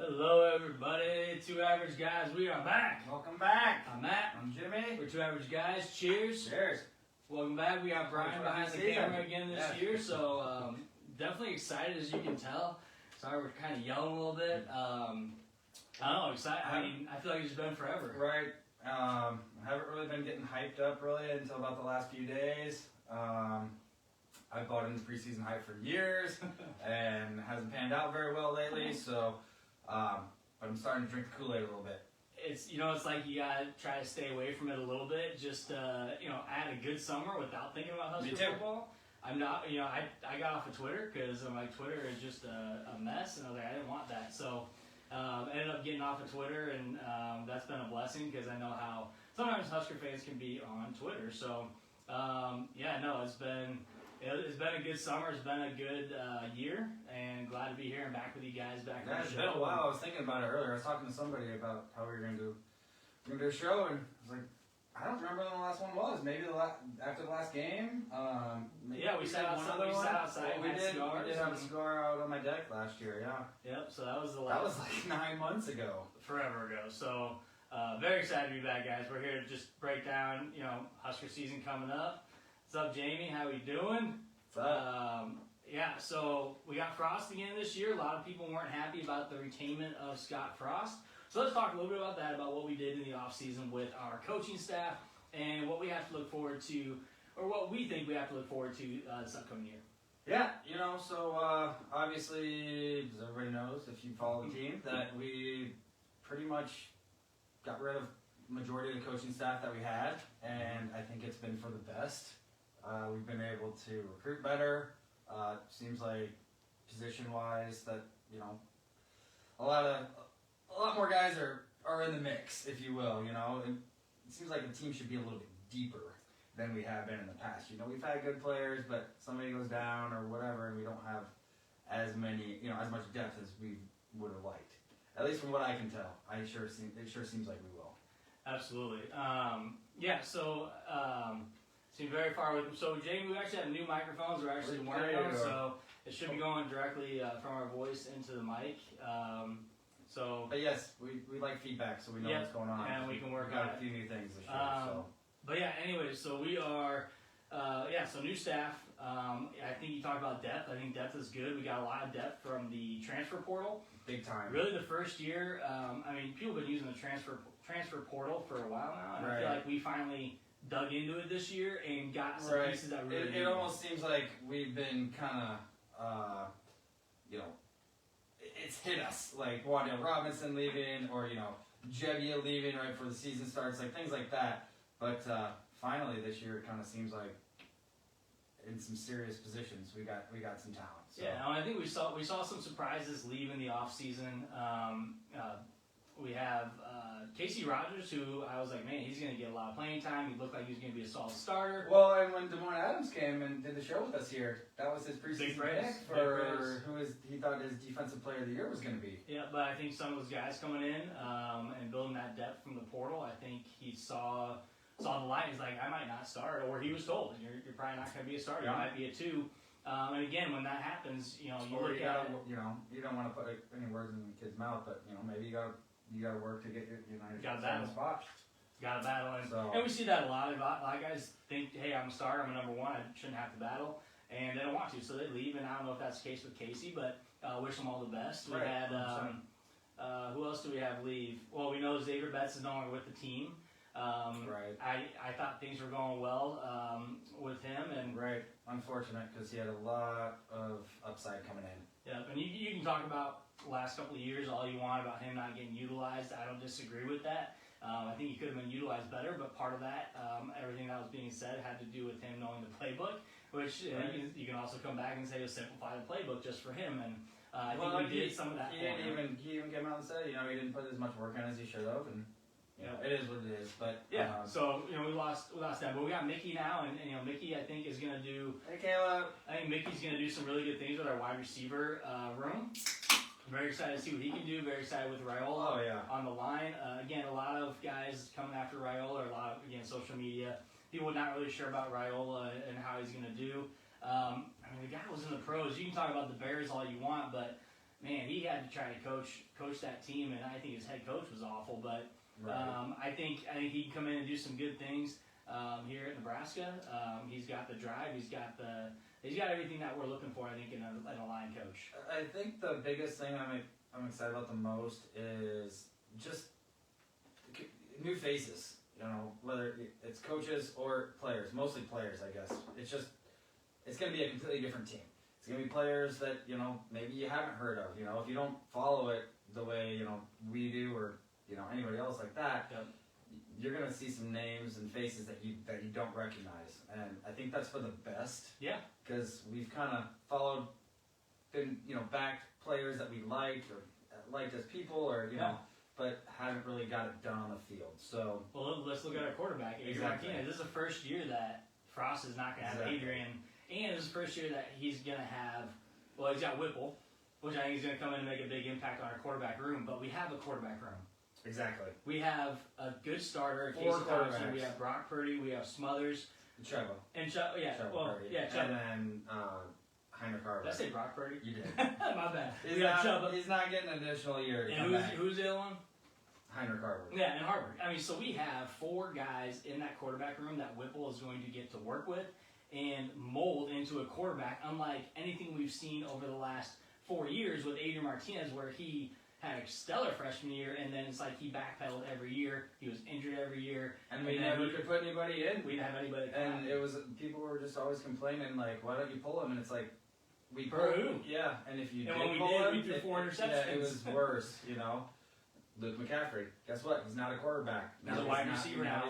Hello, everybody. Two Average Guys. We are back. Welcome back. I'm Matt. I'm Jimmy. We're Two Average Guys. Cheers. Cheers. Welcome back. We got Brian behind the camera again this Yeah. year, so definitely excited, as you can tell. Sorry, we're kind of yelling a little bit. I don't know, excited. I mean, I feel like it's been forever. Right. I haven't really been getting hyped up really until about the last few days. I've bought into preseason hype for years and hasn't panned out very well lately. So, but I'm starting to drink the Kool-Aid a little bit. It's it's like you gotta try to stay away from it a little bit. Just add a good summer without thinking about Husker football. I'm not, I got off of Twitter because I'm like, Twitter is just a mess, and I was like, I didn't want that. So ended up getting off of Twitter, and that's been a blessing because I know how sometimes Husker fans can be on Twitter. So it's been a good summer. It's been a good year, and glad to be here and back with you guys back on the It's show. been a while. I was thinking about it earlier. I was talking to somebody about how we were going to do a show, and I was like, I don't remember when the last one was. Maybe after the last game. We sat outside. Well, we had did. cigars We did have a cigar out on my deck last year. Yeah. Yep. So that was the last. That was like 9 months ago. Forever ago. So very excited to be back, guys. We're here to just break down, Husker season coming up. What's up, Jamie? How we doing? What's up? So we got Frost again this year. A lot of people weren't happy about the retainment of Scott Frost. So let's talk a little bit about that, about what we did in the offseason with our coaching staff and what we have to look forward to, or what we think we have to look forward to this upcoming year. Yeah, so obviously, as everybody knows, if you follow the team, that we pretty much got rid of majority of the coaching staff that we had, and I think it's been for the best. We've been able to recruit better. Seems like position-wise that a lot more guys are in the mix, if you will. It seems like the team should be a little bit deeper than we have been in the past. We've had good players, but somebody goes down or whatever, and we don't have as much depth as we would have liked. At least from what I can tell, it sure seems like we will. Absolutely. Seem very far away. So, Jamie, we actually have new microphones. We're actually wearing them, so it should be going directly from our voice into the mic. But yes, we like feedback, so we know what's going on. And we can work on on a few new things this year. But yeah, anyways, so we are, so new staff. I think you talked about depth. I think depth is good. We got a lot of depth from the transfer portal. Big time. Really, the first year, people have been using the transfer portal for a while now, and Right. I feel like we finally dug into it this year and got some pieces that really it almost seems like we've been kind of, it's hit us, like Wandale Robinson leaving, or Jebbia leaving right before the season starts, like things like that. But finally this year, it kind of seems like in some serious positions we got some talent. So. Yeah, I think we saw some surprises leaving the off season. We have Casey Rogers, who I was like, man, he's going to get a lot of playing time. He looked like he was going to be a solid starter. Well, and when Des Moines Adams came and did the show with us here, that was his preseason pick for he thought his defensive player of the year was going to be. Yeah, but I think some of those guys coming in and building that depth from the portal, I think he saw the light. He's like, I might not start, or he was told, you're probably not going to be a starter. You might be a 2. And again, when that happens, you look at it. You don't want to put any words in the kid's mouth, but maybe you got to work to get your spot. Got to battle, and we see that a lot. A lot of guys think, hey, I'm a starter, I'm a number 1, I shouldn't have to battle, and they don't want to, so they leave. And I don't know if that's the case with Casey, but wish them all the best. We had who else do we have leave? Well, we know Xavier Betts is no longer with the team. I thought things were going well with him, and unfortunate because he had a lot of upside coming in. Yeah, and you can talk about the last couple of years all you want about him not getting utilized. I don't disagree with that. I think he could have been utilized better, but part of that, everything that was being said, had to do with him knowing the playbook, which you can also come back and say to simplify the playbook just for him. And I think we did some of that. He even came out and said, he didn't put as much work in as he should have, and it is what it is. But so we lost that, but we got Mickey now, and Mickey I think is gonna do. Hey Caleb. I think Mickey's gonna do some really good things with our wide receiver room. I'm very excited to see what he can do. Very excited with Raiola on the line. Again, a lot of guys coming after Raiola, or a lot of social media. People not really sure about Raiola and how he's gonna do. The guy was in the pros. You can talk about the Bears all you want, but man, he had to try to coach that team, and I think his head coach was awful. But I think he can come in and do some good things here at Nebraska. He's got the drive. He's got everything that we're looking for. I think in a line coach. I think the biggest thing I'm excited about the most is just new faces. You know, whether it's coaches or players, mostly players, I guess. It's going to be a completely different team. It's going to be players that, you know, maybe you haven't heard of. You know, if you don't follow it the way, you know, we do or, you know, anybody else like that, you're going to see some names and faces that you don't recognize. And I think that's for the best. Yeah. Because we've kind of been, you know, backed players that we liked or liked as people or, you know, but haven't really got it done on the field. So, well, let's look at our quarterback, Adrian Martinez. This is the first year that Frost is not going to have Adrian, and this is the first year that he's going to have. Well, he's got Whipple, which I think is going to come in and make a big impact on our quarterback room. But we have a quarterback room. Exactly. We have a good starter, Four Casey Thompson. quarterbacks. We have Brock Purdy. We have Smothers. Trevor. And Trevor Purdy. Chuba. And then Heinrich Harbaugh. Did I say Brock Purdy? You did. My bad. He's not getting an additional year. And who's the other one? Heinrich Harbaugh. Yeah, and Harvard. I mean, so we have 4 guys in that quarterback room that Whipple is going to get to work with and mold into a quarterback, unlike anything we've seen over the last 4 years with Adrian Martinez, where he had a stellar freshman year, and then it's like he backpedaled every year. He was injured every year. And we never could put anybody in. We didn't have anybody. And it was, people were just always complaining, like, why don't you pull him? And it's like, we pulled him. Yeah, and if you and did when we pull did, him, we threw 4 interceptions. Yeah, it was worse, you know. Luke McCaffrey, guess what? He's not a quarterback. He's a wide receiver now.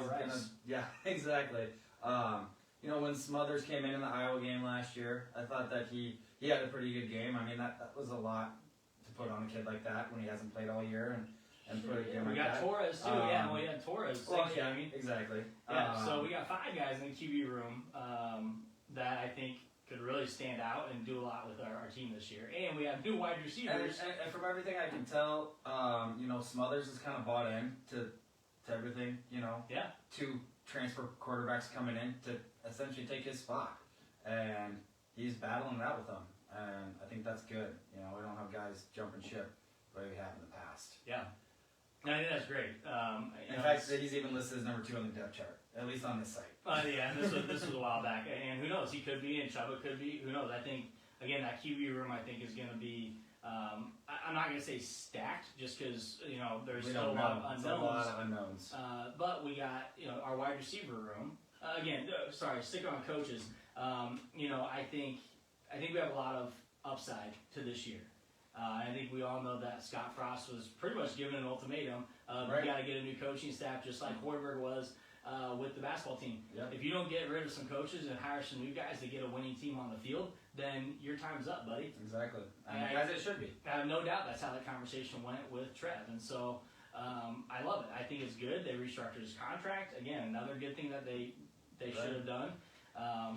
Yeah, exactly. You know, when Smothers came in the Iowa game last year, I thought that he had a pretty good game. I mean, that was a lot to put on a kid like that when he hasn't played all year and put a game like that. We got Torres too. We had Torres. Well, yeah, exactly. Yeah, so we got 5 guys in the QB room that I think could really stand out and do a lot with our team this year. And we have new wide receivers. And from everything I can tell, you know, Smothers is kind of bought in to everything, you know. Yeah. 2 transfer quarterbacks coming in to essentially take his spot. And he's battling it out with them. And I think that's good. You know, we don't have guys jumping ship the way we have in the past. Yeah. No, I think that's great. In fact, he's even listed as number 2 on the depth chart, at least on this site. Yeah, and this was a while back, and who knows? He could be, and Chuba could be. Who knows? I think again that QB room I think is going to be. I'm not going to say stacked, just because you know there's still a lot of unknowns. But we got our wide receiver room. Stick on coaches. You know, I think we have a lot of upside to this year. I think we all know that Scott Frost was pretty much given an ultimatum. We got to get a new coaching staff, just like Hoiberg was with the basketball team. Yep. If you don't get rid of some coaches and hire some new guys to get a winning team on the field, then your time's up, buddy. Exactly. As it should be. I have no doubt that's how the conversation went with Trev. And so I love it. I think it's good. They restructured his contract. Again, another good thing that they should have done.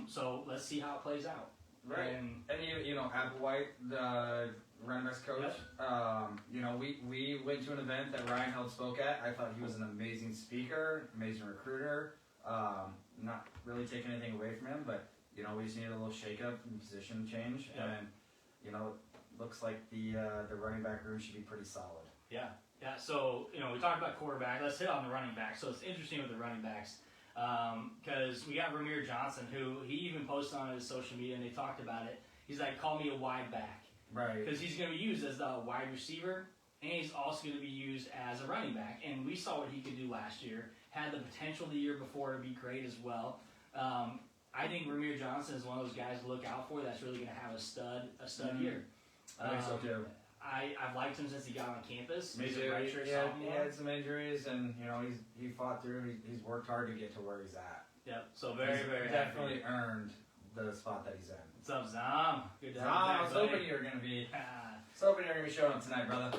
So let's see how it plays out. Right. And you know, Applewhite, the running backs coach, you know, we went to an event that Ryan Held spoke at. I thought he was an amazing speaker, amazing recruiter. Not really taking anything away from him, but, you know, we just needed a little shake-up and position change. Yep. And, you know, it looks like the running back room should be pretty solid. Yeah. Yeah, so, you know, we talked about quarterback. Let's hit on the running back. So it's interesting with the running backs because we got Ramir Johnson, who he even posted on his social media, and they talked about it. He's like, call me a wide back. Right. Because he's going to be used as a wide receiver, and he's also going to be used as a running back. And we saw what he could do last year. Had the potential the year before to be great as well. I think Ramir Johnson is one of those guys to look out for that's really going to have a stud year. I think so too. I've liked him since he got on campus. Me too. He had some injuries, and you know he fought through. He's worked hard to get to where he's at. Yep. So very definitely earned the spot that he's in. What's up, Zom? Good to have you I back, was hoping you were gonna be. Showing up tonight, brother.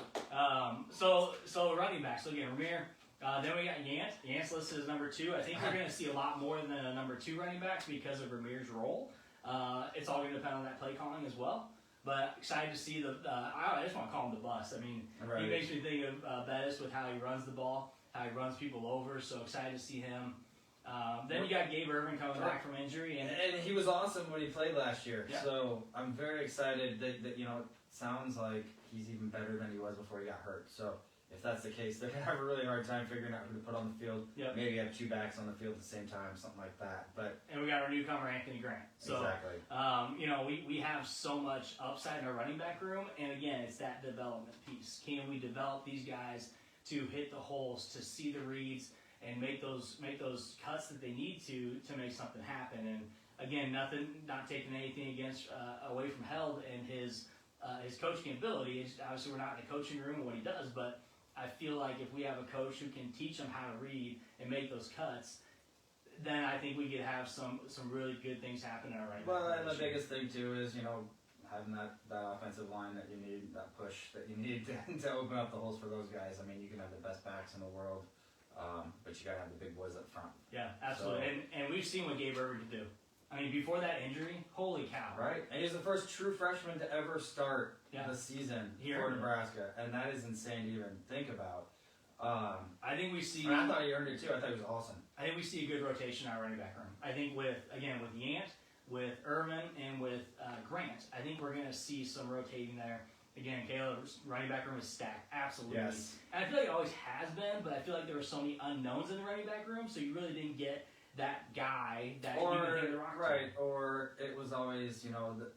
So running back. So again, Ramir. Then we got Yant. Yant's listed as number 2. I think we're going to see a lot more than a number 2 running back because of Ramir's role. It's all going to depend on that play calling as well. But excited to see I just want to call him the bus. I mean, He makes me think of Bettis with how he runs the ball, how he runs people over. So excited to see him. Then you got Gabe Irvin coming back from injury, and he was awesome when he played last year. Yeah. So I'm very excited that you know sounds like he's even better than he was before he got hurt. So if that's the case, they're gonna have a really hard time figuring out who to put on the field. Yep. Maybe have 2 backs on the field at the same time, something like that. And we got our newcomer Anthony Grant. So, exactly. we have so much upside in our running back room, and again, it's that development piece. Can we develop these guys to hit the holes, to see the reads, and make those cuts that they need to make something happen? And again, not taking anything away from Held and his coaching ability. Obviously, we're not in the coaching room and what he does, but I feel like if we have a coach who can teach them how to read and make those cuts, then I think we could have some really good things happen in our running back. Well, and the biggest thing too is having that offensive line that you need, that push that you need to open up the holes for those guys. I mean, you can have the best backs in the world, but you gotta have the big boys up front. Yeah, absolutely. So, and we've seen what Gabe Ervin could do. I mean, before that injury, holy cow. Right. And he's the first true freshman to ever start the season for Nebraska. And that is insane to even think about. I think we see... And I thought he earned it too. I thought he was awesome. I think we see a good rotation in our running back room. I think with Yant, with Irvin, and with Grant, I think we're going to see some rotating there. Again, Caleb's running back room is stacked. Absolutely. Yes. And I feel like it always has been, but I feel like there were so many unknowns in the running back room, so you really didn't get that guy that you can hit the rock to. Or it was always,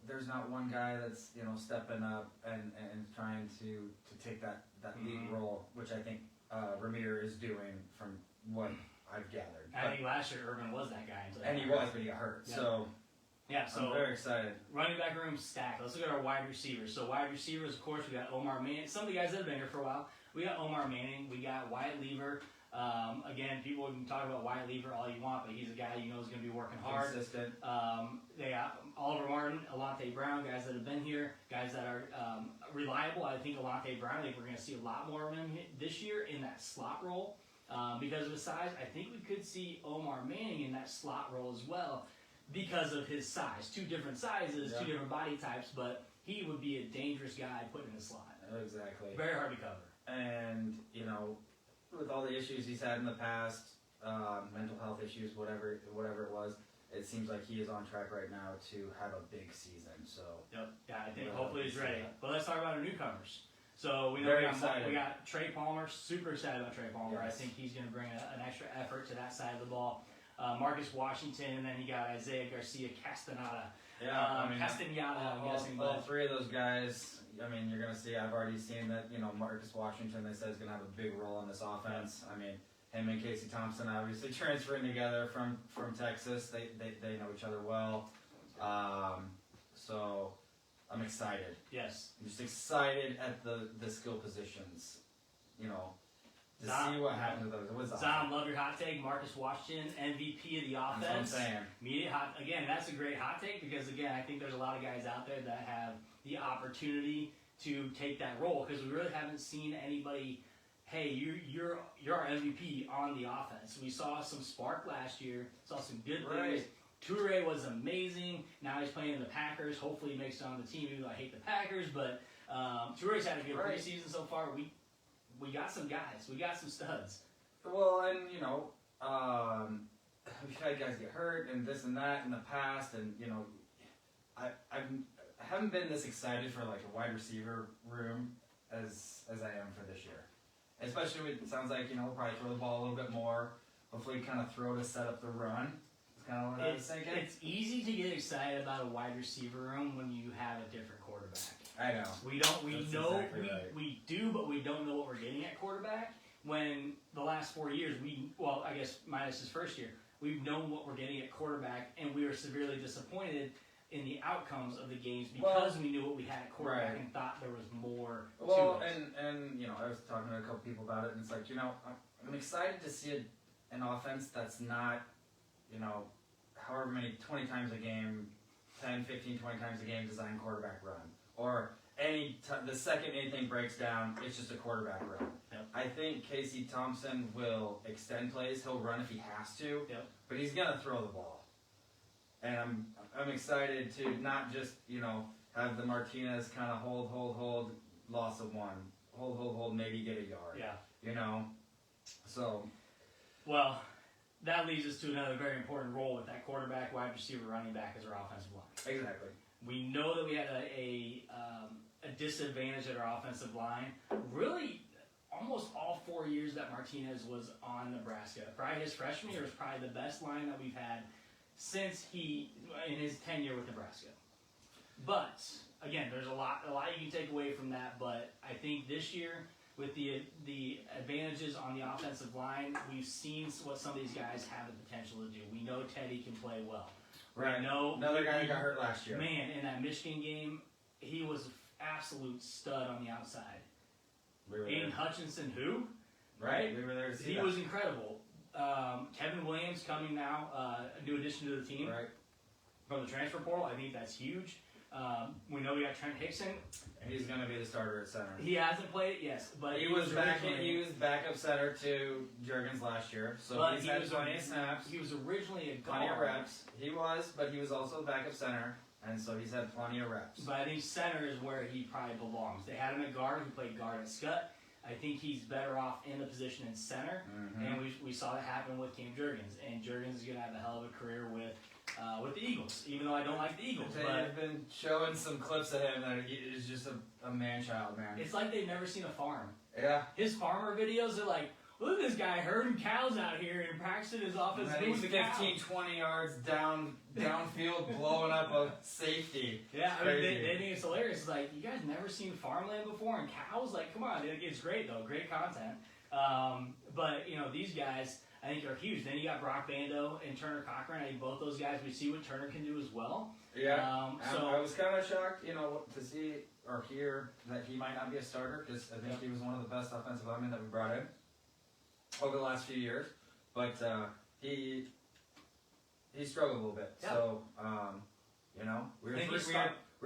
there's not one guy that's, stepping up and trying to take that lead role, which I think Ramir is doing from what I've gathered. I think last year Irvin was that guy. And he was, but he got hurt. Yeah. So I'm very excited. Running back room stacked. Let's look at our wide receivers. So wide receivers, of course, we got Omar Manning. Some of the guys that have been here for a while. We got Omar Manning. We got Wyatt Lever. Again, people can talk about Wyatt Lever all you want, but he's a guy is going to be working hard. Consistent. They got Oliver Martin, Alante Brown, guys that have been here, guys that are reliable. I think Alante Brown, I think we're going to see a lot more of him this year in that slot role. Because of his size, I think we could see Omar Manning in that slot role as well because of his size. 2 different sizes, 2 different body types, but he would be a dangerous guy put in the slot. Exactly. Very hard to cover. And, with all the issues he's had in the past, mental health issues, whatever it was, it seems like he is on track right now to have a big season. So yep, yeah, I think hopefully he's ready. But let's talk about our newcomers. So we got Trey Palmer. Super excited about Trey Palmer. Yes. I think he's going to bring an extra effort to that side of the ball. Marcus Washington, and then you got Isaiah Garcia Castaneda. Yeah, Castaneda, I'm guessing. All 3 of those guys. I mean, you're going to see. I've already seen that. Marcus Washington. They said is going to have a big role in this offense. I mean, him and Casey Thompson obviously transferring together from Texas. They know each other well. So I'm excited. Yes. I'm just excited at the skill positions. To see what happens with those. Zom, love your hot take. Marcus Washington, MVP of the offense. That's what I'm saying. Immediate hot. Again, that's a great hot take because, again, I think there's a lot of guys out there that have the opportunity to take that role because we really haven't seen anybody, hey, you're our MVP on the offense. We saw some spark last year, saw some good things. Toure was amazing. Now he's playing in the Packers. Hopefully he makes it on the team, even though I hate the Packers. But Toure's had a good preseason so far. We got some guys. We got some studs. Well, and, we've had guys get hurt and this and that in the past. And, I haven't been this excited for, like, a wide receiver room as I am for this year. Especially with, it sounds like, we'll probably throw the ball a little bit more. Hopefully kind of throw to set up the run. It's kind of what I was thinking. It's easy to get excited about a wide receiver room when you have a different quarterback. I know. We do, but we don't know what we're getting at quarterback. When the last 4 years, I guess minus his first year, we've known what we're getting at quarterback, and we were severely disappointed in the outcomes of the games because we knew what we had at quarterback and thought there was more to it. And I was talking to a couple people about it, and it's like, I'm excited to see an offense that's not, however many, 20 times a game, 10, 15, 20 times a game design quarterback run. Or the second anything breaks down, it's just a quarterback run. Yep. I think Casey Thompson will extend plays. He'll run if he has to, but he's gonna throw the ball. And I'm excited to not just have the Martinez kind of hold, loss of 1, hold, maybe get a yard. Yeah. So. Well, that leads us to another very important role with that quarterback, wide receiver, running back as our offensive line. Exactly. We know that we had a disadvantage at our offensive line. Really, almost all 4 years that Martinez was on Nebraska. Probably his freshman year was probably the best line that we've had since in his tenure with Nebraska. But again, there's a lot you can take away from that. But I think this year, with the advantages on the offensive line, we've seen what some of these guys have the potential to do. We know Teddy can play well. Right. Another guy that got hurt last year. Man, in that Michigan game, he was an absolute stud on the outside. Aiden Hutchinson, who? Right? We were there to see He that. was incredible. Kevin Williams coming now, a new addition to the team from the transfer portal. I think that's huge. We know we got Trent Hickson. He's going to be the starter at center. He hasn't played, yes, but he was backup center to Juergens last year, so he's had plenty of snaps. He was originally a guard. Plenty of reps. He was, but he was also backup center, and so he's had plenty of reps. But I think center is where he probably belongs. They had him at guard. He played guard at Scott. I think he's better off in the position in center, and we saw that happen with Cam Juergens. And Juergens is going to have a hell of a career with the Eagles, even though I don't like the Eagles. They've been showing some clips of him that he is just a man-child, man. It's like they've never seen a farm. Yeah. His farmer videos are like, look at this guy herding cows out here and practicing his offense. He's 15, 20 yards downfield, blowing up a safety. Yeah, I mean, they think it's hilarious. It's like, you guys never seen farmland before and cows? Like, come on. It's great, though. Great content. But, these guys, I think, are huge. Then you got Brock Bando and Turner Cochran. I think both those guys, we see what Turner can do as well. Yeah. I was kind of shocked, to see or hear that he might not be a starter, because I think he was one of the best offensive linemen that we brought in over the last few years. But he struggled a little bit. Yeah. So, we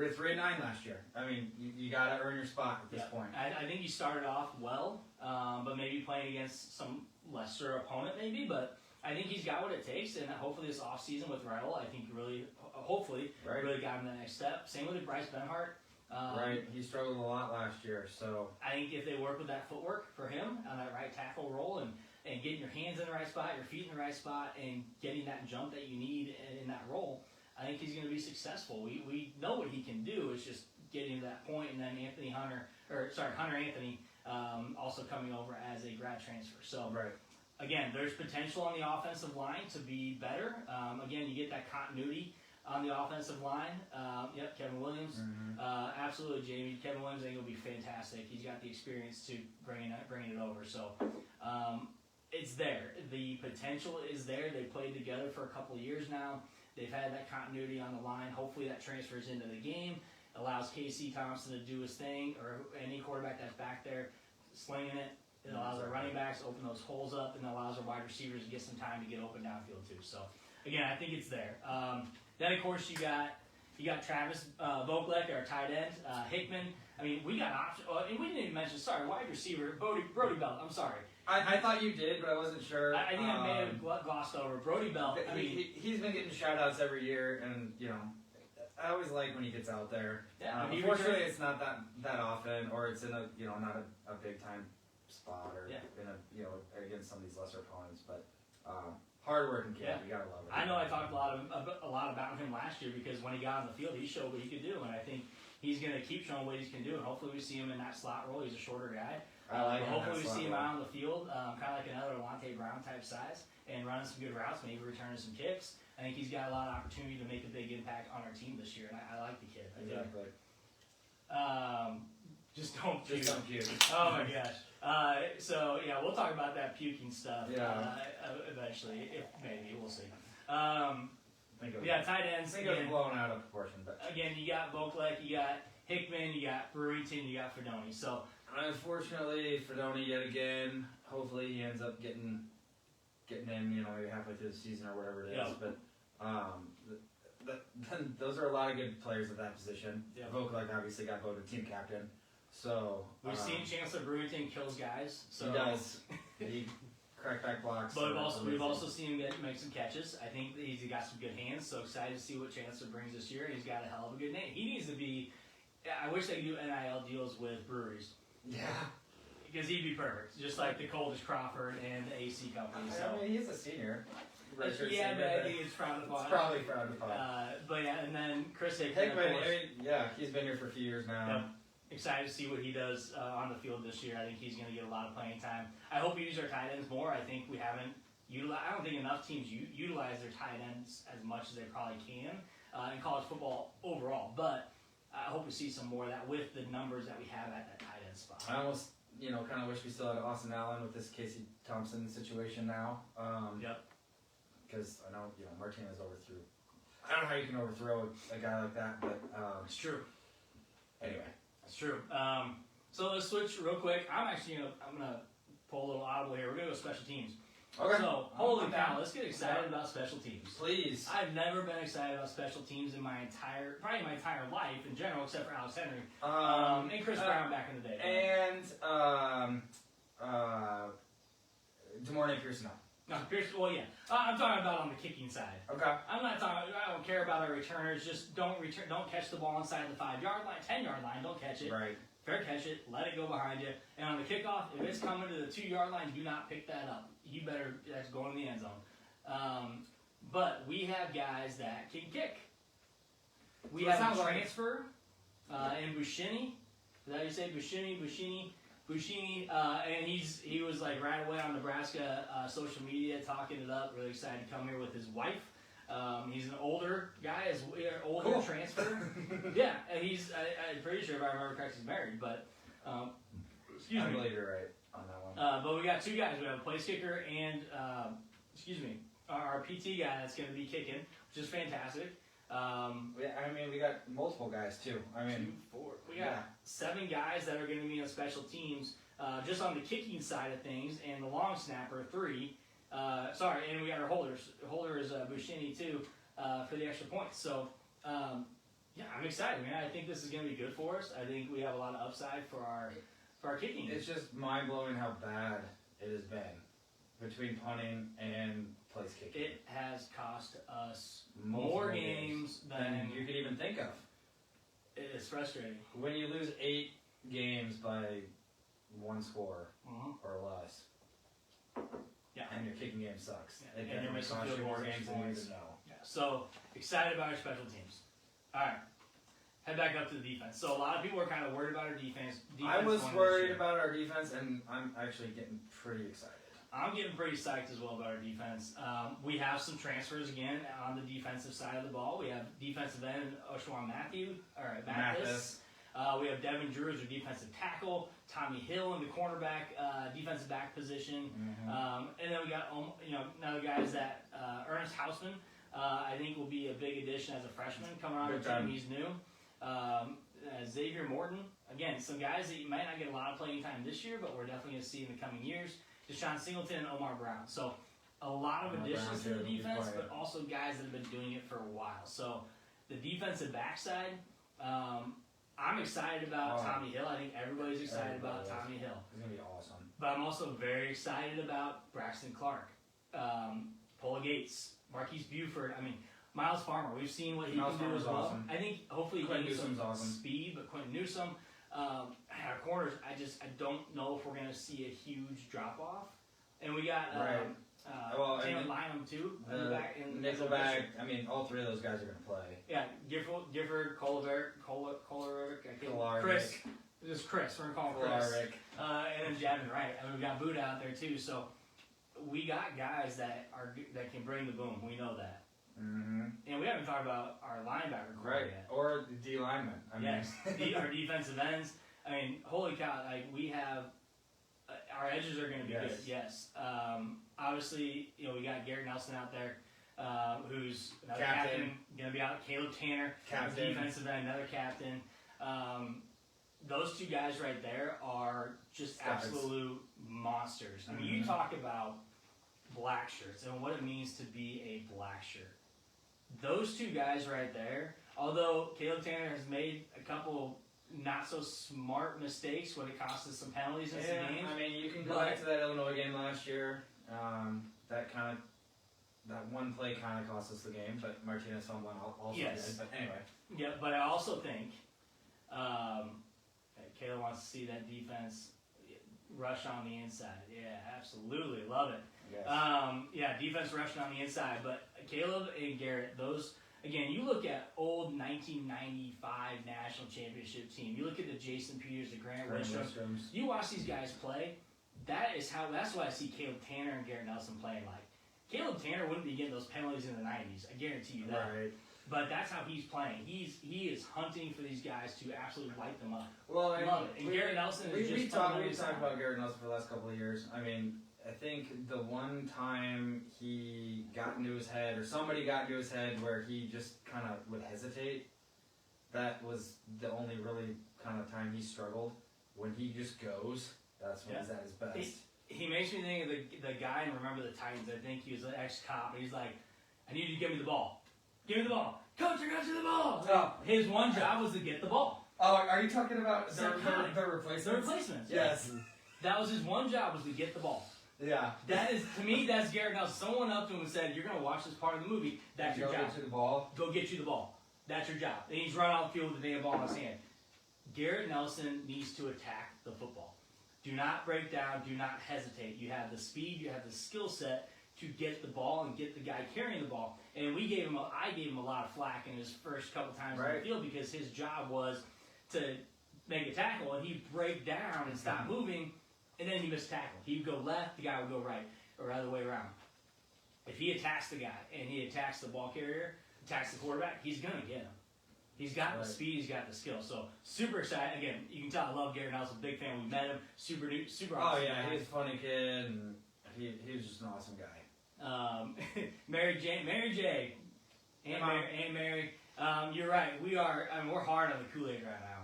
were 3-9 last year. I mean, you got to earn your spot at this point. I think he started off well, but maybe playing against some lesser opponent maybe, but I think he's got what it takes, and hopefully this offseason with Rydell, I think really got him the next step. Same with Bryce Benhart. He struggled a lot last year, so I think if they work with that footwork for him on that right tackle role and getting your hands in the right spot, your feet in the right spot, and getting that jump that you need in that role, I think he's going to be successful. We know what he can do. It's just getting to that point, and then Hunter Anthony also coming over as a grad transfer. So again, there's potential on the offensive line to be better. Again, you get that continuity on the offensive line. Kevin Williams. Absolutely, Jamie. Kevin Williams, I think, will be fantastic. He's got the experience to bringing it over. So it's there. The potential is there. They played together for a couple of years now. They've had that continuity on the line. Hopefully that transfers into the game, allows Casey Thompson to do his thing, or any quarterback that's back there slinging it. It allows our running backs to open those holes up, and allows our wide receivers to get some time to get open downfield too. So again, I think it's there. Then of course you got Travis Vokalek, our tight end, Hickman. I mean, we got options, and we didn't even mention. Wide receiver Brody Belt. I'm sorry. I thought you did, but I wasn't sure. I think I may have glossed over Brody Belt. He's been getting shout-outs every year, and I always like when he gets out there. Yeah, unfortunately, it's not that often, or it's in a not a big time spot, or in a against some of these lesser opponents. But hard-working kid, you gotta love it. I know I talked a lot about him last year, because when he got on the field, he showed what he could do, and I think he's gonna keep showing what he can do, and hopefully we see him in that slot role. He's a shorter guy. Hopefully we see him out on the field, kind of like another Alante Brown type size, and running some good routes, maybe returning some kicks. I think he's got a lot of opportunity to make a big impact on our team this year, and I like the kid. Exactly. Just don't puke. Just don't puke. Oh my gosh. So yeah, we'll talk about that puking stuff eventually. Maybe we'll see. Tight ends. I think it was blown out of proportion, but again, you got Vokalek, you got Hickman, you got Brewington, you got Fredoni. So unfortunately, Fredoni yet again. Hopefully, he ends up getting in, maybe halfway through the season or whatever it is. But those are a lot of good players at that position. Vokalek obviously got voted team captain. So we've seen Chancellor Brewington kills guys. So he does. He crackback blocks. But we've also seen him make some catches. I think that he's got some good hands. So excited to see what Chancellor brings this year. He's got a hell of a good name. He needs to be. I wish they could do NIL deals with breweries. Yeah. Because he'd be perfect, just like the Coldest Crawford and the AC company. I mean, he's a senior. But I think it's frowned upon. It's probably frowned upon. But yeah, and then Chris Hickman. He's been here for a few years now. excited to see what he does on the field this year. I think he's going to get a lot of playing time. I hope we use our tight ends more. I think we haven't utilized. I don't think enough teams utilize their tight ends as much as they probably can in college football overall. But I hope we see some more of that with the numbers that we have at that tight end spot. I almost, kind of wish we still had Austin Allen with this Casey Thompson situation now. Yep. Because I know, Martinez overthrew. I don't know how you can overthrow a guy like that, but It's true. Anyway, It's true. So let's switch real quick. I'm gonna pull a little audible here. We're gonna go special teams. okay. So holy cow, let's get excited about special teams. Please. I've never been excited about special teams in my entire life in general, except for Alex Henry and Chris Brown back in the day. And DeMornay Pearson. No, Pierce. Well, yeah. I'm talking about on the kicking side. Okay. I'm not talking. I don't care about our returners. Just don't catch the ball inside the 5-yard line, 10-yard line. Don't catch it. Right. Fair catch it. Let it go behind you. And on the kickoff, if it's coming to the 2-yard line, do not pick that up. You better. That's going in the end zone. But we have guys that can kick. We have a transfer in Bushini. Is that how you say Bushini, and he was like right away on Nebraska social media talking it up. Really excited to come here with his wife. He's an older guy, older transfer. Yeah, and I'm pretty sure if I remember correctly, he's married. But excuse me. I believe you're right on that one. But we got two guys. We have a place kicker and our PT guy that's going to be kicking, which is fantastic. We got multiple guys too. 2, 4. We got 7 guys that are going to be on special teams, just on the kicking side of things, and the long snapper 3. And we got our holders. Holder is Bushini too for the extra points. So I'm excited, man. I think this is going to be good for us. I think we have a lot of upside for our kicking. It's just mind blowing how bad it has been between punting and place kicking. It has cost us Multiple more games than you could even think of. It is frustrating. When you lose 8 games by 1 score or less, and your kicking game sucks, Yeah, it and you're missing costs you more field games goals, than you points. even know. Yeah. So excited about our special teams. All right, head back up to the defense. So a lot of people are kind of worried about our defense. I was worried about our defense, and I'm actually getting pretty excited. I'm getting pretty psyched as well about our defense. We have some transfers again on the defensive side of the ball. We have defensive end Oshawan Mathis. We have Devin Drew as our defensive tackle. Tommy Hill in the cornerback, defensive back position. And then we got another guys that Ernest Hausman. I think will be a big addition as a freshman coming on the team. He's new. Xavier Morton. Again, some guys that you might not get a lot of playing time this year, but we're definitely going to see in the coming years. Deshaun Singleton and Omar Brown. So a lot of additions to the defense, but also guys that have been doing it for a while. So the defensive backside, I'm excited about Tommy Hill. I think everybody's excited about Tommy Hill. It's going to be awesome. But I'm also very excited about Braxton Clark, Paula Gates, Marquise Buford. Miles Farmer. We've seen what he can do as well. Awesome. I think hopefully he gains some speed, but Quentin Newsome. Our corners, I don't know if we're going to see a huge drop off. And we got Taylor Lynham too. Nickelback. All 3 of those guys are going to play. Yeah, Gifford, Kolarek, Chris. This is Chris. We're going to call him Chris. And then Javin Wright. We've got Buddha out there too. So we got guys that can bring the boom. We know that. And we haven't talked about our linebacker core yet. Or the D linemen. Yes, our defensive ends. Holy cow! We have our edges are going to be good. Yes. Obviously, we got Garrett Nelson out there, who's another captain. Going to be out. Caleb Tanner, captain. Defensive end, another captain. Those 2 guys right there are just absolute monsters. You talk about black shirts and what it means to be a black shirt. Those 2 guys right there, although Caleb Tanner has made a couple not so smart mistakes when it cost us some penalties in some games. You can go back to that Illinois game last year. That one play kind of cost us the game, but Martinez fumbled also did. But anyway. Yeah, but I also think Caleb wants to see that defense rush on the inside. Yeah, absolutely. Love it. Yes. Defense rushing on the inside. But Caleb and Garrett, those again, you look at old 1995 national championship team. You look at the Jason Peters, the Grant Wistrom. You watch these guys play. That's why I see Caleb Tanner and Garrett Nelson playing like. Caleb Tanner wouldn't be getting those penalties in the 90s. I guarantee you that. Right. But that's how he's playing. He is hunting for these guys to absolutely light them up. Well, Love it. And Garrett Nelson is we just talked about Garrett Nelson for the last couple of years. I mean, I think the one time he got into his head, or somebody got into his head, where he just kind of would hesitate, that was the only really kind of time he struggled. When he just goes, that's when he's at his best. He makes me think of the guy in Remember the Titans. I think he was an ex-cop. And he's like, I need you to give me the ball. Give me the ball. Coach, I got you the ball. Oh. His one job was to get the ball. Oh, are you talking about the replacements? The replacements. Yes. That was his one job, was to get the ball. Yeah. That is, to me, that's Garrett Nelson. Someone up to him and said, you're going to watch this part of the movie. That's your job. Go get you the ball. Go get you the ball. That's your job. And he's running off the field with the damn ball in his hand. Garrett Nelson needs to attack the football. Do not break down. Do not hesitate. You have the speed. You have the skill set to get the ball and get the guy carrying the ball. And I gave him a lot of flack in his first couple times on the field because his job was to make a tackle, and he'd break down and stop moving, and then he missed tackle. He'd go left, the guy would go right, or other way around. If he attacks the guy and he attacks the ball carrier, attacks the quarterback, he's going to get him. He's got the speed, he's got the skill. So, super excited. Again, you can tell I love Garrett Nelson, big fan. We met him, super awesome guy. He's a funny kid, and he was just an awesome guy. Mary J, Aunt Mary. You're right. We're hard on the Kool-Aid right now.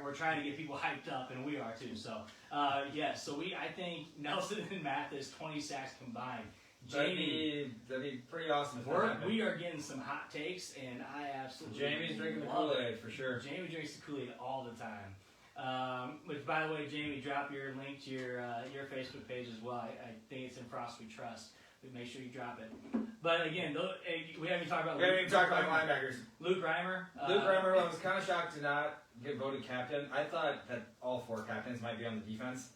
We're trying to get people hyped up, and we are too. So, I think Nelson and Mathis 20 sacks combined. Jamie, that'd be pretty awesome if that happened. We are getting some hot takes, and I absolutely Jamie's drinking the Kool-Aid for sure. Jamie drinks the Kool-Aid all the time. Which, by the way, Jamie, drop your link to your Facebook page as well. I think it's in Frost We Trust. Make sure you drop it. But again, we haven't even talked about. Linebackers. Luke Reimer. Luke Reimer. I was kind of shocked to not get voted captain. I thought that all 4 captains might be on the defense.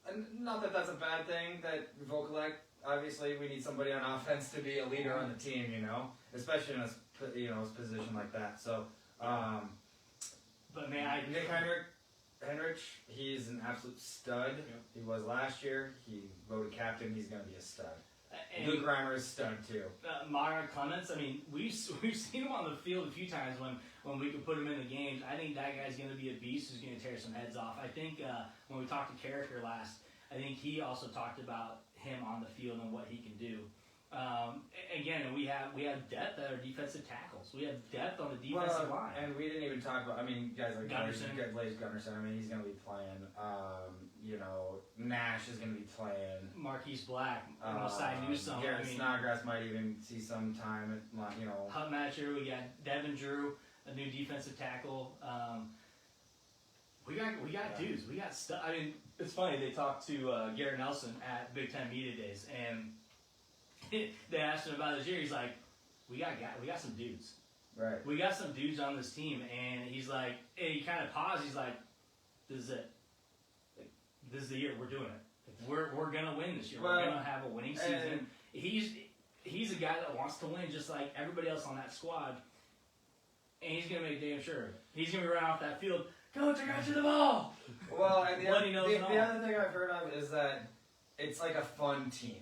And not that that's a bad thing that we vote collect. Obviously, we need somebody on offense to be a leader on the team, especially in a position like that. So, but Nick Henrich, he's an absolute stud. Yep. He was last year. He voted captain. He's going to be a stud. And Luke Reimer is a stud too. Myron Clements. I mean, we've seen him on the field a few times when we could put him in the games. I think that guy's going to be a beast who's going to tear some heads off. I think when we talked to Carricker last, I think he also talked about him on the field and what he can do. Again, we have depth at our defensive tackles. We have depth on the defensive line. And we didn't even talk about, guys like Gunderson. Blaise Gunderson. He's going to be playing. Nash is going to be playing. Marquise Black. Mosai Newsome. Garrett Snodgrass might even see some time. Hut Matcher. We got Devin Drew, a new defensive tackle. We got dudes. We got stuff. It's funny. They talked to Garrett Nelson at Big Ten Media Days, and they asked him about this year. He's like, we got some dudes. Right. We got some dudes on this team, and he's like, and he kind of paused. He's like, this is it. This is the year we're doing it. We're gonna win this year. We're gonna have a winning season. He's a guy that wants to win, just like everybody else on that squad, and he's gonna make damn sure he's gonna be running off that field. Coach, I got you the ball. Well, and the other thing I've heard of is that it's like a fun team.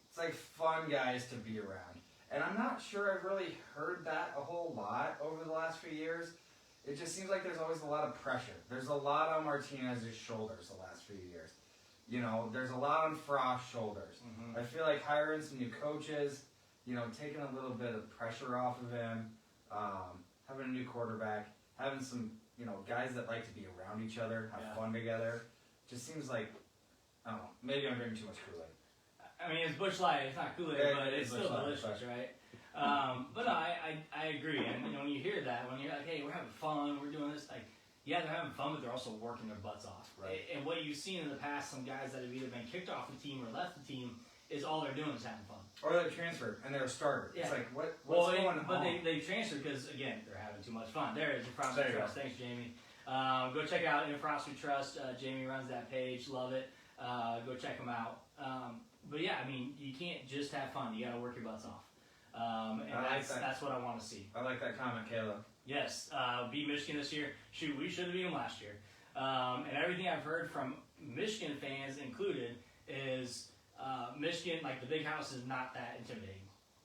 It's like fun guys to be around. And I'm not sure I've really heard that a whole lot over the last few years. It just seems like there's always a lot of pressure. There's a lot on Martinez's shoulders the last few years. There's a lot on Frost's shoulders. Mm-hmm. I feel like hiring some new coaches, taking a little bit of pressure off of him, having a new quarterback, having some, guys that like to be around each other, have fun together. Just seems like, I don't know, maybe I'm drinking too much Kool-Aid. It's Busch Light. It's not Kool-Aid, but it's still delicious, right? But no, I agree. And when you hear that, when you're like, hey, we're having fun, we're doing this, they're having fun, but they're also working their butts off. Right. And what you've seen in the past, some guys that have either been kicked off the team or left the team, is all they're doing is having fun. Or they're transferred and they're a starter. Yeah. It's like, what's going on? But they transferred because, again, they're having too much fun. There is In Frost We Trust. Thanks, Jamie. Go check out In Frost We Trust. Jamie runs that page. Love it. Go check him out. But yeah, you can't just have fun. You got to work your butts off. And that's what I want to see. I like that comment, Kayla. Yes, beat Michigan this year. Shoot, we should have beat them last year. And everything I've heard from Michigan fans included is Michigan, like the big house is not that intimidating.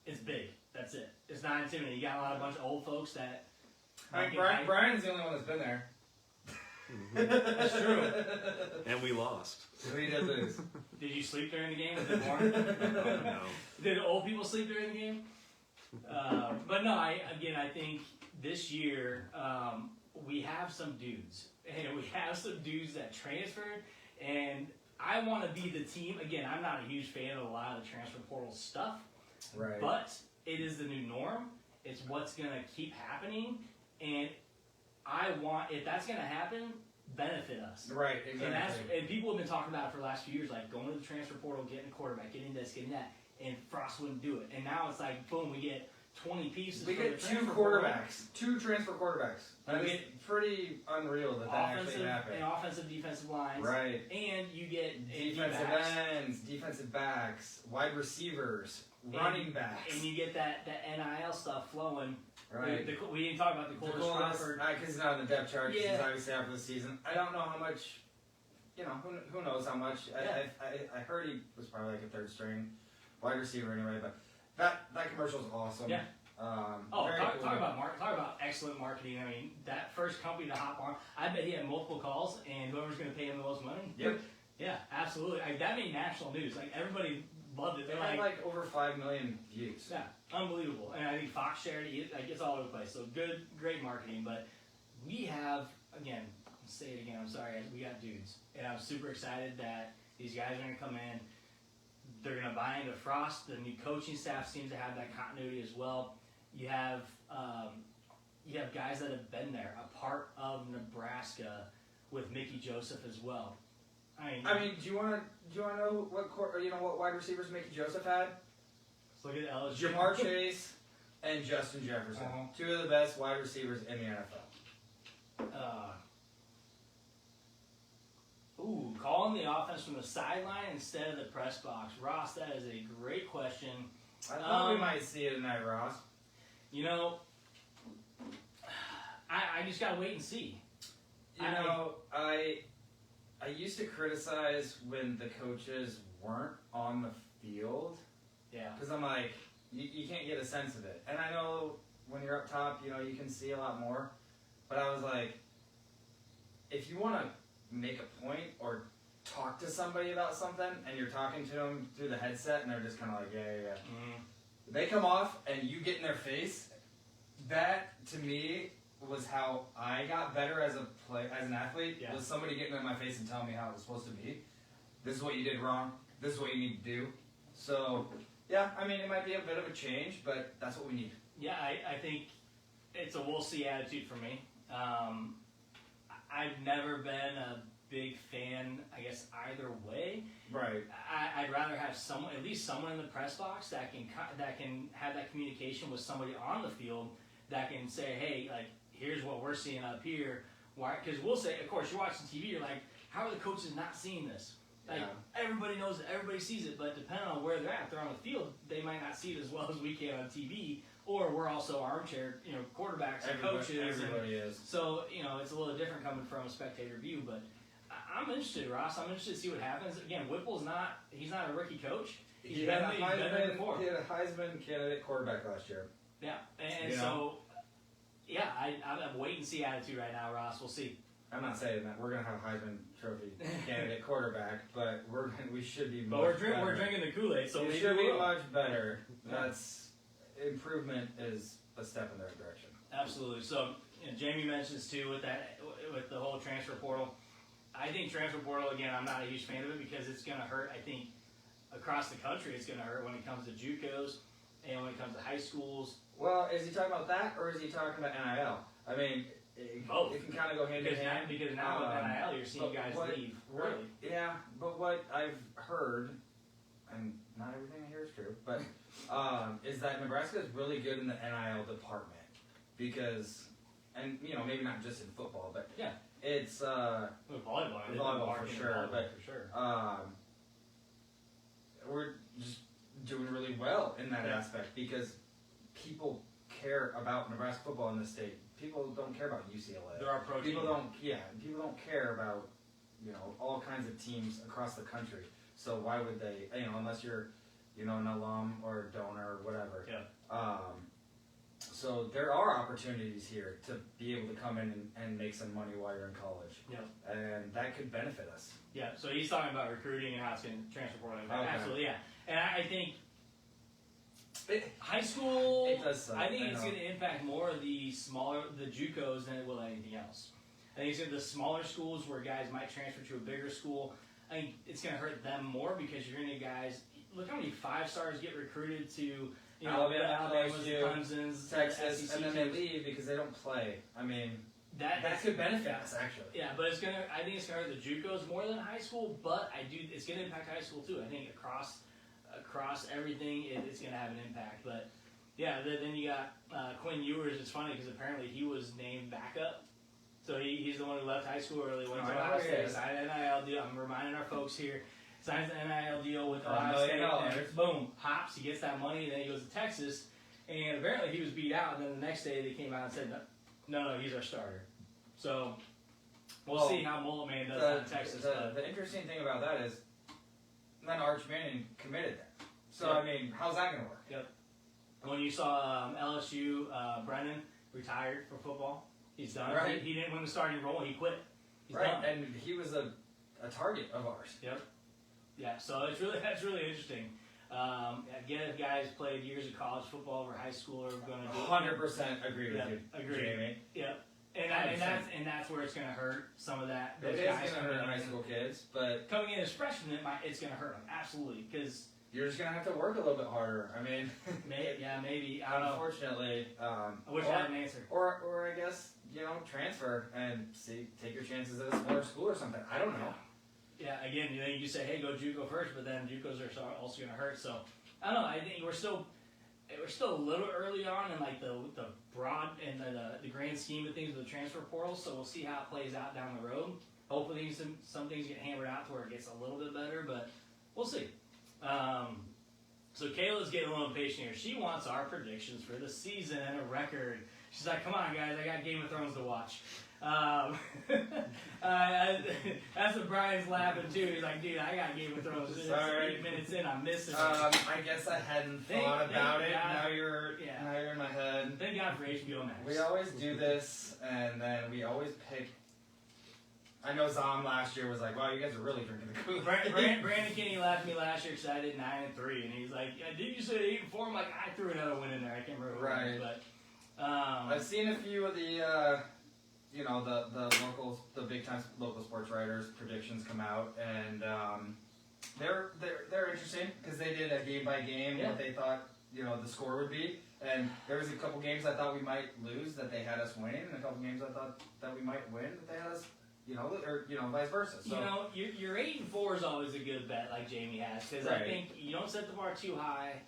It's big. That's it. It's not intimidating. You got a bunch of old folks that. Brian's the only one that's been there. That's true. And we lost. We did lose. Did you sleep during the game? Was it boring? No. Did old people sleep during the game? But no, I think this year we have some dudes. And we have some dudes that transferred. And I want to be the team. Again, I'm not a huge fan of a lot of the transfer portal stuff. Right. But it is the new norm. It's what's going to keep happening. And I want, if that's going to happen, benefit us. Right, exactly. And people have been talking about it for the last few years, like going to the transfer portal, getting a quarterback, getting this, getting that. And Frost wouldn't do it. And now it's like, boom, we get 20 pieces. We get two quarterbacks, two transfer quarterbacks. That is pretty unreal that actually happened. And offensive, defensive lines. Right. And you get defensive ends, defensive backs, wide receivers, running backs. And you get that NIL stuff flowing. Right. We didn't talk about the Coldest Crawford. Because he's not on the depth chart. Yeah. He's obviously out for the season. I don't know how much, who knows how much. Yeah. I heard he was probably like a third string wide receiver anyway, but that commercial is awesome. Yeah. Talk about excellent marketing. I mean, that first company to hop on, I bet he had multiple calls, and whoever's going to pay him the most money. Yep. Yeah, absolutely. That made national news. Like, everybody loved it. They had like over 5 million views. Yeah, unbelievable. And I think Fox shared it. Like, it's all over the place. So great marketing. But we have, again, I'll say it again, I'm sorry, we got dudes. And I'm super excited that these guys are going to come in. They're going to buy into Frost. The new coaching staff seems to have that continuity as well. You have guys that have been there, a part of Nebraska with Mickey Joseph as well. I mean, do you want to know what wide receivers Mickey Joseph had? Let's look at LSU. Jamar Chase and Justin Jefferson, two of the best wide receivers in the NFL. Calling the offense from the sideline instead of the press box. Ross, that is a great question. I thought we might see it tonight, Ross. I just gotta wait and see. I used to criticize when the coaches weren't on the field. Yeah. Because I'm like, you can't get a sense of it. And I know when you're up top, you can see a lot more. But I was like, if you want to make a point or talk to somebody about something and you're talking to them through the headset and they're just kind of like, yeah. Mm-hmm. They come off and you get in their face. That, to me, was how I got better as an athlete. Yeah. Was somebody getting in my face and telling me how it was supposed to be. This is what you did wrong. This is what you need to do. So, yeah, I mean, it might be a bit of a change, but that's what we need. Yeah, I think it's a we'll see attitude for me. I've never been a big fan, I guess, either way. Right. I'd rather have at least someone in the press box that can have that communication with somebody on the field that can say, hey, like, here's what we're seeing up here. Why? Because we'll say, of course, you're watching TV, you're like, how are the coaches not seeing this? Like, everybody knows it, everybody sees it, but depending on where they're at, if they're on the field, they might not see it as well as we can on TV. Or we're also armchair, quarterbacks and coaches. Everybody is. So, it's a little different coming from a spectator view, but I'm interested, Ross. I'm interested to see what happens. Again, he's not a rookie coach. He had a Heisman candidate quarterback last year. Yeah, and I'm wait and see attitude right now, Ross. We'll see. I'm not saying that we're gonna have a Heisman Trophy candidate quarterback, but we should be. But we're drinking the Kool-Aid, so we should be much better. That's improvement is a step in the right direction. Absolutely. So Jamie mentions too with the whole transfer portal. I think transfer portal, again, I'm not a huge fan of it because it's going to hurt. I think across the country it's going to hurt when it comes to JUCOs and when it comes to high schools. Well, is he talking about that or is he talking about NIL? I mean, both. It can kind of go hand in hand. Because now with NIL, you're seeing guys leave. Really? Yeah, but what I've heard, and not everything I hear is true, but is that Nebraska is really good in the NIL department because, and maybe not just in football, but yeah. It's volleyball for sure, but for sure. We're just doing really well in that aspect because people care about Nebraska football in this state. People don't care about UCLA. There are pro People teams. people don't care about, all kinds of teams across the country. So why would they, unless you're, an alum or a donor or whatever. Yeah. So there are opportunities here to be able to come in and make some money while you're in college. Yeah. And that could benefit us. Yeah, so he's talking about recruiting and how it's going to transfer portal. Okay. Absolutely, yeah. And I think high school, It does suck, I think I it's know. going to impact more of the JUCOs than it will anything else. I think it's going to the smaller schools where guys might transfer to a bigger school. I think it's going to hurt them more because you're going to guys. Look how many 5-stars get recruited to Alabama's, LSU, Clemson's, Texas, SEC and then they teams. leave because they don't play. I mean, That could benefit us actually. Yeah, but I think it's gonna hurt the JUCOs more than high school. But it's gonna impact high school too. I think across everything, it's gonna have an impact. But yeah, then you got Quinn Ewers. It's funny because apparently he was named backup. So he's the one who left high school early. Went to Ohio State. Signed an NIL deal. I'm reminding our folks here. Signs an NIL deal with Ohio State. And boom, hops. He gets that money. And then he goes to Texas. And apparently he was beat out. And then the next day they came out and said, no, he's our starter. So we'll see how Mullet Man does that in Texas. The interesting thing about that is then Arch Manning committed that. So, Yep. I mean, how's that going to work? Yep. When you saw LSU, Brennan retired from football, he's done. Right. He didn't win the starting role. He quit. He's Right, done. and he was a target of ours. Yep. Yeah. So that's really interesting. Again, if guys played years of college football over high school are going to do 100% agree with Yep, you, agree. Jamie. Yep. And that's where it's going to hurt some of that. It Those is guys going to coming hurt in. high school kids, but Coming in as freshmen, it's going to hurt them absolutely because you're just going to have to work a little bit harder. I mean, maybe I don't know. unfortunately, I wish I had an answer. or I guess transfer and take your chances at a smaller school or something. I don't know. Yeah, again, you say, hey, go JUCO first, but then JUCOs are also going to hurt. So I don't know. I think we're still a little early on in like the broad and the grand scheme of things with the transfer portal. So we'll see how it plays out down the road. Hopefully, some things get hammered out to where it gets a little bit better, but we'll see. So Kayla's getting a little impatient here. She wants our predictions for the season and a record. She's like, come on, guys, I got Game of Thrones to watch. That's what Brian's laughing too. He's like, dude, I got Game of Thrones. It's Sorry. 8 minutes in, I'm missing it. I guess I hadn't thought about it. Now you're in my head. Thank God for HBO Max. We always do this, and then we always pick. I know Zom last year was like, "Wow, you guys are really drinking the Kool-Aid." Brandon Kinney laughed at me last year because I did 9-3, and he's like, "Did you say 8-4?" I'm like, I threw another win in there. I can't remember. Right. But I've seen a few of the, the locals, the big time local sports writers' predictions come out, and they're interesting because they did a game by game what they thought the score would be, and there was a couple games I thought we might lose that they had us winning, and a couple games I thought that we might win that they had us. Or vice versa. So. Your 8-4 is always a good bet, like Jamie has, because I think you don't set the bar too high.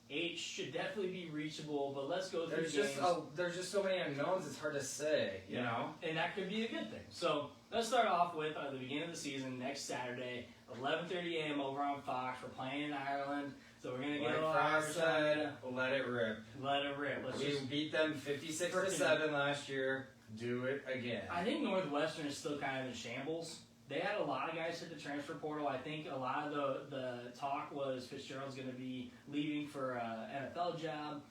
8 should definitely be reachable, but let's go through games. There's just so many unknowns. It's hard to say, and that could be a good thing. So let's start off with the beginning of the season next Saturday, 11:30 a.m. over on Fox. We're playing in Ireland, so we're gonna get a little Irish. Let it rip. Let it rip. We beat them 56-7 last year. Do it again. I think Northwestern is still kind of in shambles. They had a lot of guys hit the transfer portal. I think a lot of the talk was Fitzgerald's going to be leaving for an NFL job.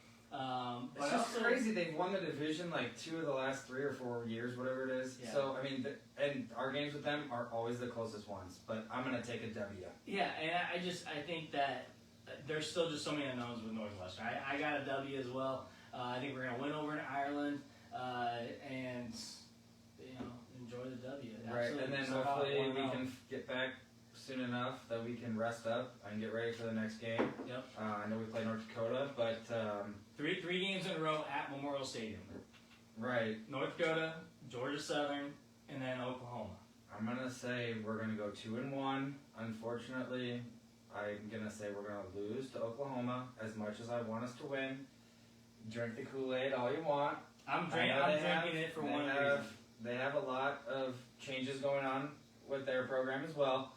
It's just crazy. They've won the division like 2 of the last 3 or 4 years, whatever it is. Yeah. So, I mean, and our games with them are always the closest ones. But I'm going to take a W. Yeah, and I think that there's still just so many unknowns with Northwestern. I got a W as well. I think we're going to win over in Ireland. And enjoy the W. Right, and then hopefully we can get back soon enough that we can rest up and get ready for the next game. Yep. I know we play North Dakota, but three games in a row at Memorial Stadium. Right. North Dakota, Georgia Southern, and then Oklahoma. I'm gonna say we're gonna go 2-1. Unfortunately, I'm gonna say we're gonna lose to Oklahoma. As much as I want us to win, drink the Kool-Aid all you want. I'm drinking it for one reason. They have a lot of changes going on with their program as well.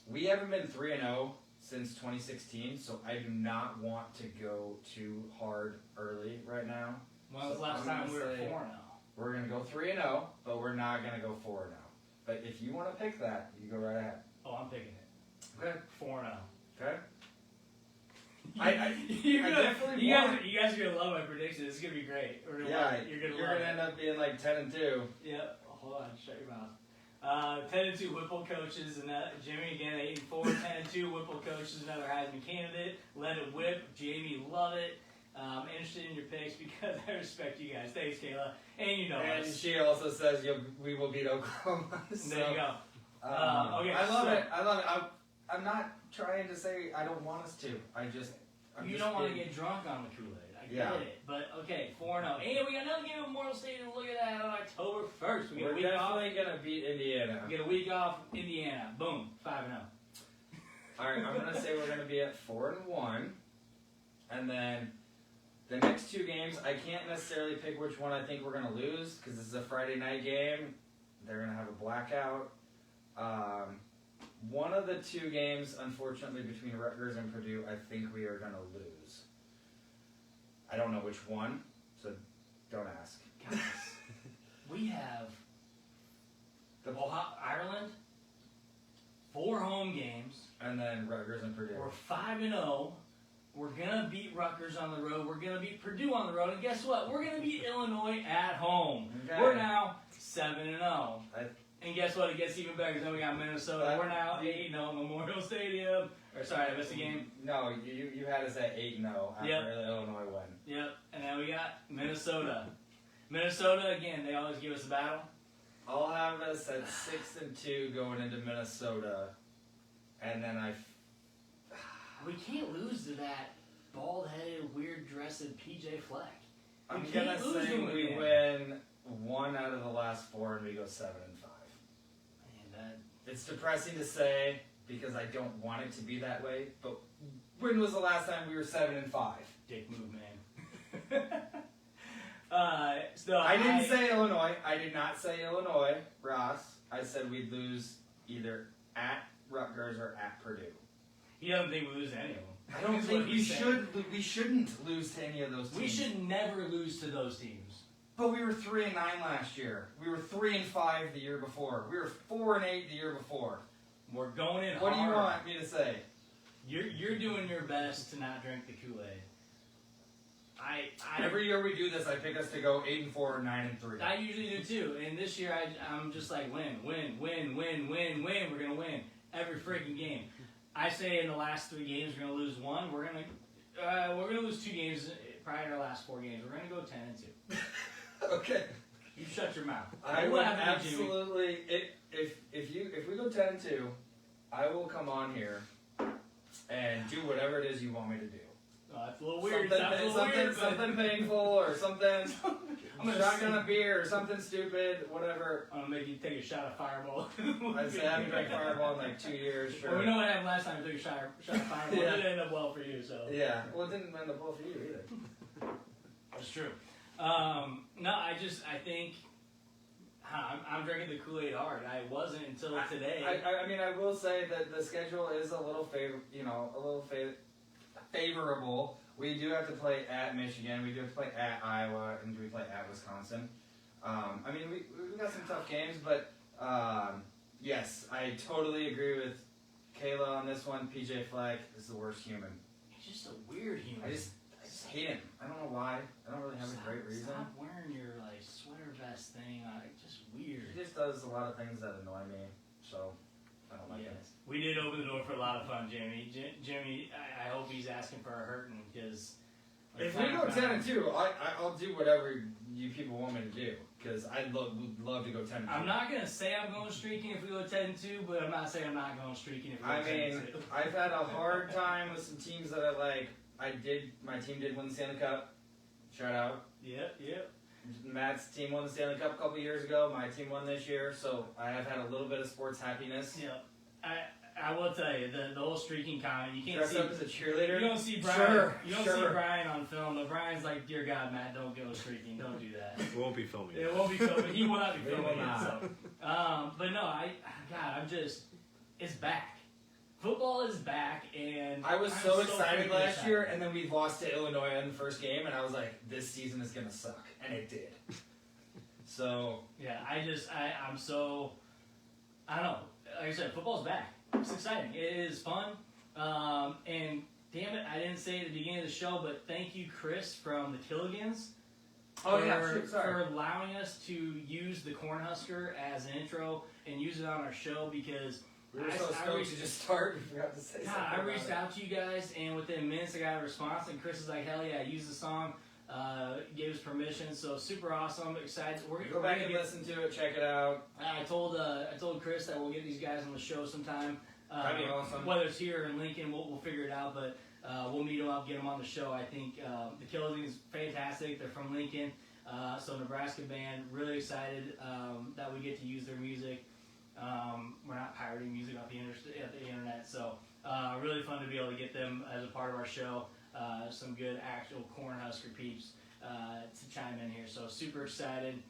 We haven't been 3-0 since 2016, so I do not want to go too hard early right now. When was the So last I'm time gonna we were say 4-0? We're gonna go 3-0, but we're not gonna go 4-0. But if you want to pick that, you go right ahead. Oh, I'm picking it. Okay. 4-0. Okay. You're I gonna, definitely you want. guys are gonna love my prediction. It's gonna be great. We're gonna love it. You're gonna love end it. up being like 10-2. Yep. Hold on. Shut your mouth. 10-2 Whipple coaches, and Jimmy again 8-4. 10-2 Whipple coaches, another Heisman candidate. Let it whip. Jamie, love it. Interested in your picks because I respect you guys. Thanks, Kayla. And you know And us. she also says we will beat Oklahoma. So, There you go. Okay, I love so- it. I love it. I'm not trying to say I don't want us to. I'm You just don't want to being- get drunk on the Kool-Aid. I Yeah. get it. But okay, 4-0. And we got another game at Memorial Stadium. Look at that on October 1st. We get We're a week off. definitely gonna beat Indiana. We get a week off. Indiana. Boom. 5-0. All right, I'm gonna say we're gonna be at 4-1, and then the next two games I can't necessarily pick which one I think we're gonna lose because this is a Friday night game. They're gonna have a blackout. One of the two games, unfortunately, between Rutgers and Purdue, I think we are gonna lose. I don't know which one, so don't ask. Guys, we have Ireland, 4 home games. And then Rutgers and Purdue. We're 5-0. We're gonna beat Rutgers on the road. We're gonna beat Purdue on the road. And guess what? We're gonna beat Illinois at home. Okay. We're now 7-0. I- And guess what? It gets even better because then we got Minnesota. We're now 8-0 at Memorial Stadium. Or sorry, I missed a game. No, you had us at 8-0 after Yep. the Illinois win. Yep. And then we got Minnesota. Minnesota again. They always give us a battle. I'll have us at 6-2 going into Minnesota, and then We can't lose to that bald-headed, weird-dressed PJ Fleck. I'm We gonna can't lose say him we again. win 1 out of the last 4 and we go 7-5. Man, It's depressing to say because I don't want it to be that way, but when was the last time we were 7-5? dick move, man. So I didn't say Illinois. I did not say Illinois, Ross. I said we'd lose either at Rutgers or at Purdue. He doesn't think we lose to any of them. I don't That's think what we he's saying. should. We shouldn't lose to any of those teams. We should never lose to those teams. But we were 3-9 last year. We were 3-5 the year before. We were 4-8 the year before. We're going in What hard. do you want me to say? You're doing your best to not drink the Kool-Aid. Every year we do this, I pick us to go 8-4 or 9-3. I usually do too. And this year I'm just like win. We're gonna win every freaking game. I say in the last 3 games we're gonna lose 1. We're gonna lose 2 games prior to our last 4 games. We're gonna go 10-2. Okay. You shut your mouth. I What would happened to Jimmy? absolutely. If we go 10-2, I will come on here and do whatever it is you want me to do. Oh, that's a little weird. That's a little weird, but something painful or something. I'm gonna Shotgun a beer or something stupid, whatever. I'm gonna make you take a shot of Fireball. I say I haven't drank Fireball in like 2 years. Sure. Well, we know what happened last time we took a shot of Fireball. Yeah. It didn't end up well for you, so. Yeah. Well, it didn't end up well for you either. That's true. No, I think I'm drinking the Kool-Aid hard. I wasn't until today. I mean, I will say that the schedule is a little favorable. We do have to play at Michigan. We do have to play at Iowa, and we play at Wisconsin. I mean, we got some tough games, but yes, I totally agree with Kayla on this one. PJ Fleck is the worst human. He's just a weird human. I just hate him. I don't know why. I don't really have a great reason. Stop wearing your sweater vest thing. Just weird. He just does a lot of things that annoy me, so I don't like it. Yes. We did open the door for a lot of fun, Jamie. Jimmy, I hope he's asking for a hurting because. If we go 10-2, I'll do whatever you people want me to do because I'd would love to go 10-2. I'm not gonna say I'm going streaking if we go 10-2, but I'm not saying I'm not going streaking if we go 10-2. I've had a hard time with some teams that I like. My team did win the Stanley Cup. Shout out. Yep. Matt's team won the Stanley Cup a couple years ago. My team won this year, so I have had a little bit of sports happiness. Yep. I will tell you the whole streaking comment. You can't Dress see. up as a cheerleader. You don't see Brian. Sure, you don't see Brian on film. But Brian's like, dear God, Matt, don't go streaking. Don't do that. We won't be filming. It won't be filming. He will not be We will filming it. not. So. But no, I'm just. It's back. football is back, and I was I'm so excited freaking last excited. year, and then we lost to Illinois in the first game, and I was like, this season is gonna suck, and it did. So Yeah, I'm so, I don't know. Like I said, football's back. It's exciting. It is fun. And damn it, I didn't say it at the beginning of the show, but thank you, Chris from the Killigans. For allowing us to use the Cornhusker as an intro and use it on our show, because we were so stoked to just start. We forgot to say something. I reached out to you guys, and within minutes I got a response, and Chris is like, hell yeah, use the song. Gave us permission, so super awesome, excited. We're Go back and listen to it, check it out. I told Chris that we'll get these guys on the show sometime. That'd be awesome. Whether it's here or in Lincoln, we'll figure it out, but we'll meet them up, get them on the show. I think the Killing is fantastic. They're from Lincoln, so Nebraska band. Really excited that we get to use their music. We're not pirating music off the internet, so really fun to be able to get them as a part of our show. Some good actual Cornhusker peeps to chime in here, so super excited.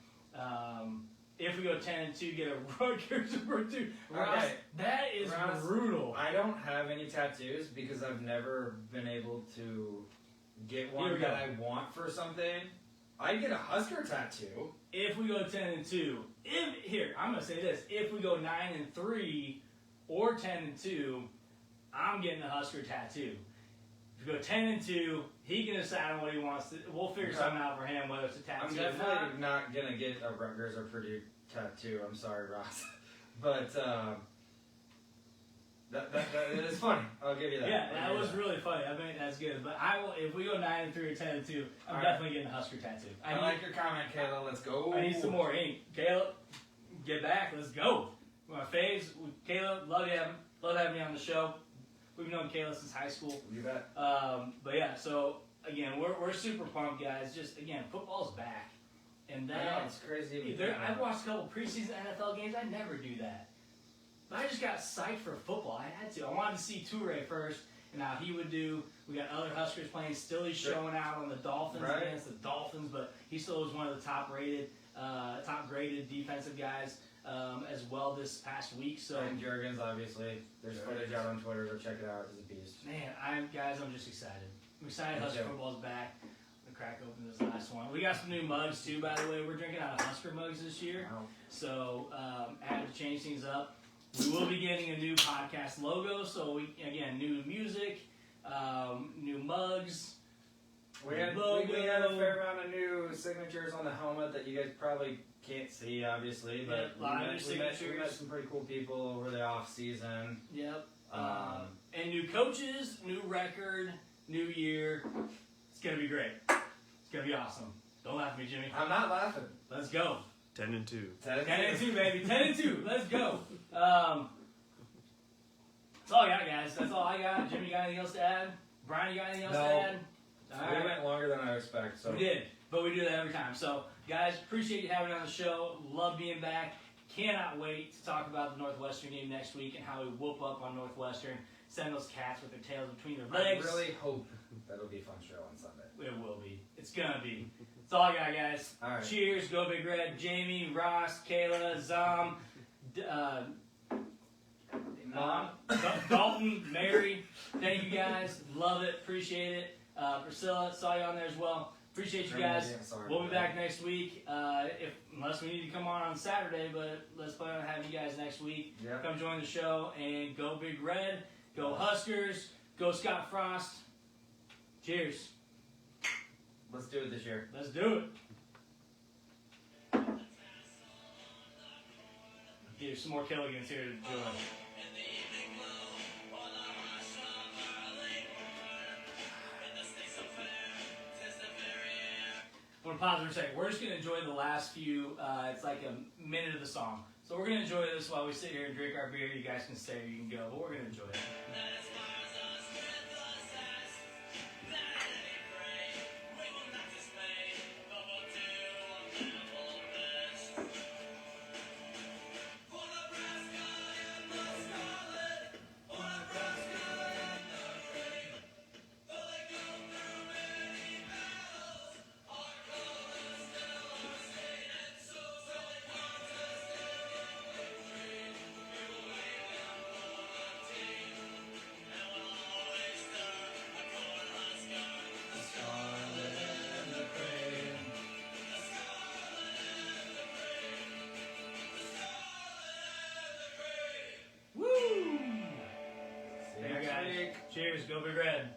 If we go 10-2, get a Rutgers number 2. Ross, that is brutal. I don't have any tattoos because I've never been able to get one that I want for something. I'd get a Husker tattoo. If we go 10-2, I'm gonna say this: if we go 9-3 or 10-2, I'm getting a Husker tattoo. If we go 10-2, he can decide on what he wants to. We'll figure something out for him, whether it's a tattoo. I'm definitely not gonna get a Rutgers or Purdue tattoo. I'm sorry, Ross, but that is funny. I'll give you that. Yeah, that was really funny. I mean, that's good. But I will. If we go 9-3 or 10-2, I'm definitely getting a Husker tattoo. I like your comment, Kayla. Let's go. I need some more ink. Caleb, get back. Let's go. My faves, Caleb, love having me on the show. We've known Kayla since high school. You bet. But yeah, so again, we're super pumped, guys. Just again, football's back, and it's crazy. I've watched a couple preseason NFL games. I never do that, but I just got psyched for football. I had to. I wanted to see Toure first and how he would do. We got other Huskers playing. Stilley's showing out on the Dolphins against the Dolphins, but he still was one of the top graded defensive guys. As well this past week. So and Jurgens, obviously, there's footage out on Twitter. Go check it out. He's a beast. Man, I'm just excited. I'm excited. Husker football's back. I'm gonna crack open this last one. We got some new mugs too, by the way. We're drinking out of Husker mugs this year. Wow. So I had to change things up. We will be getting a new podcast logo. So new music, new mugs. We had a fair amount of new signatures on the helmet that you guys probably can't see, obviously, but we met some pretty cool people over the off season. Yep. And new coaches, new record, new year. It's gonna be great. It's gonna be awesome. Don't laugh at me, Jimmy. I'm not laughing. Let's go. 10-2. 10-2, baby. 10-2. Let's go. That's all I got, guys. That's all I got. Jimmy, you got anything else to add? Brian, you got anything else to add? We went longer than I expect. So. We did, but we do that every time. So, guys, appreciate you having me on the show. Love being back. Cannot wait to talk about the Northwestern game next week and how we whoop up on Northwestern. Send those cats with their tails between their legs. I really hope that'll be a fun show on Sunday. It will be. It's gonna be. That's all I got, guys. All right. Cheers. Go Big Red. Jamie, Ross, Kayla, Zom, Dalton, Mary. Thank you guys. Love it. Appreciate it. Priscilla, saw you on there as well. Appreciate you guys. We'll be back next week. Unless we need to come on Saturday, but let's plan on having you guys next week. Yep. Come join the show and go Big Red. Go Huskers. Go Scott Frost. Cheers. Let's do it this year. Let's do it. Get some more Killigans here to join. I'm going to pause for a second. We're just going to enjoy the last few. It's like a minute of the song. So we're going to enjoy this while we sit here and drink our beer. You guys can stay or you can go, but we're going to enjoy it. next guys. week. Cheers. Go Big Red.